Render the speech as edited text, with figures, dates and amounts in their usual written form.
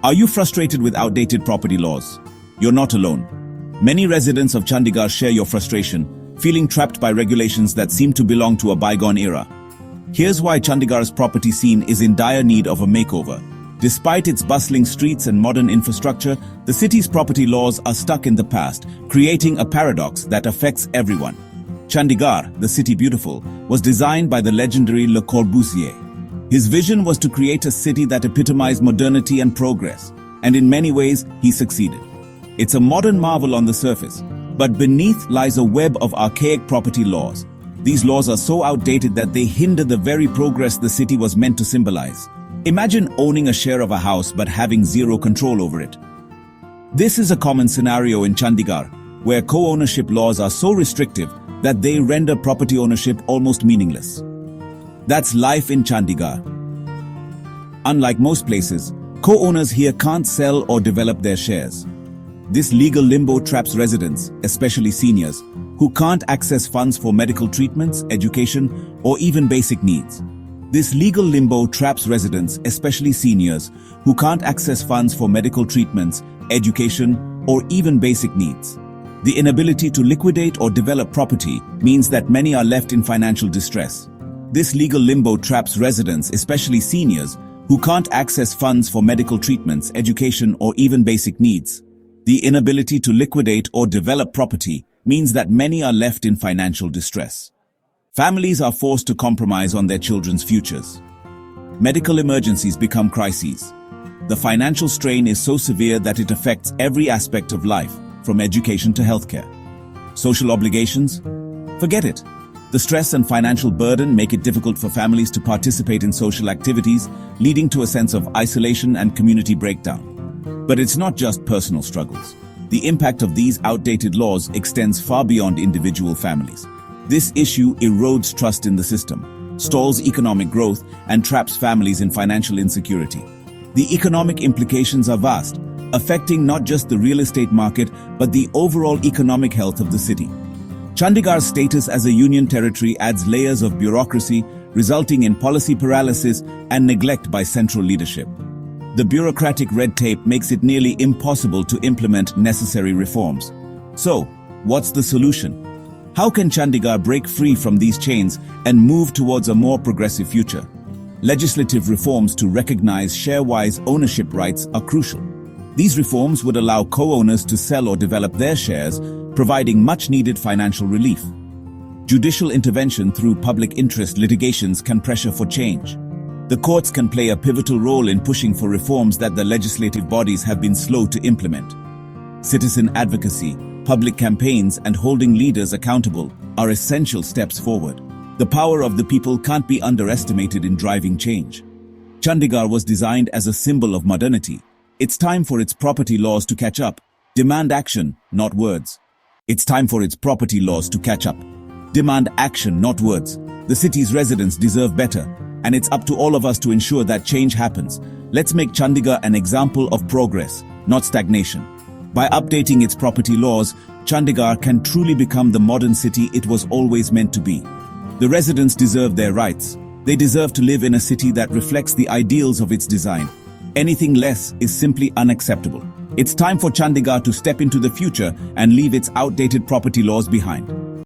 Are you frustrated with outdated property laws? You're not alone. Many residents of Chandigarh share your frustration, feeling trapped by regulations that seem to belong to a bygone era. Here's why Chandigarh's property scene is in dire need of a makeover. Despite its bustling streets and modern infrastructure, the city's property laws are stuck in the past, creating a paradox that affects everyone. Chandigarh, the city beautiful, was designed by the legendary Le Corbusier. His vision was to create a city that epitomized modernity and progress, and in many ways, he succeeded. It's a modern marvel on the surface, but beneath lies a web of archaic property laws. These laws are so outdated that they hinder the very progress the city was meant to symbolize. Imagine owning a share of a house but having zero control over it. This is a common scenario in Chandigarh, where co-ownership laws are so restrictive that they render property ownership almost meaningless. That's life in Chandigarh. Unlike most places, co-owners here can't sell or develop their shares. This legal limbo traps residents, especially seniors, who can't access funds for medical treatments, education, or even basic needs. This legal limbo traps residents, especially seniors, who can't access funds for medical treatments, education, or even basic needs. The inability to liquidate or develop property means that many are left in financial distress. This legal limbo traps residents, especially seniors, who can't access funds for medical treatments, education, or even basic needs. The inability to liquidate or develop property means that many are left in financial distress. Families are forced to compromise on their children's futures. Medical emergencies become crises. The financial strain is so severe that it affects every aspect of life, from education to healthcare. Social obligations? Forget it. The stress and financial burden make it difficult for families to participate in social activities, leading to a sense of isolation and community breakdown. But it's not just personal struggles. The impact of these outdated laws extends far beyond individual families. This issue erodes trust in the system, stalls economic growth, and traps families in financial insecurity. The economic implications are vast, affecting not just the real estate market, but the overall economic health of the city. Chandigarh's status as a union territory adds layers of bureaucracy, resulting in policy paralysis and neglect by central leadership. The bureaucratic red tape makes it nearly impossible to implement necessary reforms. So, what's the solution? How can Chandigarh break free from these chains and move towards a more progressive future? Legislative reforms to recognize share-wise ownership rights are crucial. These reforms would allow co-owners to sell or develop their shares, providing much-needed financial relief. Judicial intervention through public interest litigations can pressure for change. The courts can play a pivotal role in pushing for reforms that the legislative bodies have been slow to implement. Citizen advocacy, public campaigns, and holding leaders accountable are essential steps forward. The power of the people can't be underestimated in driving change. Chandigarh was designed as a symbol of modernity. It's time for its property laws to catch up. Demand action, not words. It's time for its property laws to catch up. Demand action, not words. The city's residents deserve better, and it's up to all of us to ensure that change happens. Let's make Chandigarh an example of progress, not stagnation. By updating its property laws, Chandigarh can truly become the modern city it was always meant to be. The residents deserve their rights. They deserve to live in a city that reflects the ideals of its design. Anything less is simply unacceptable. It's time for Chandigarh to step into the future and leave its outdated property laws behind.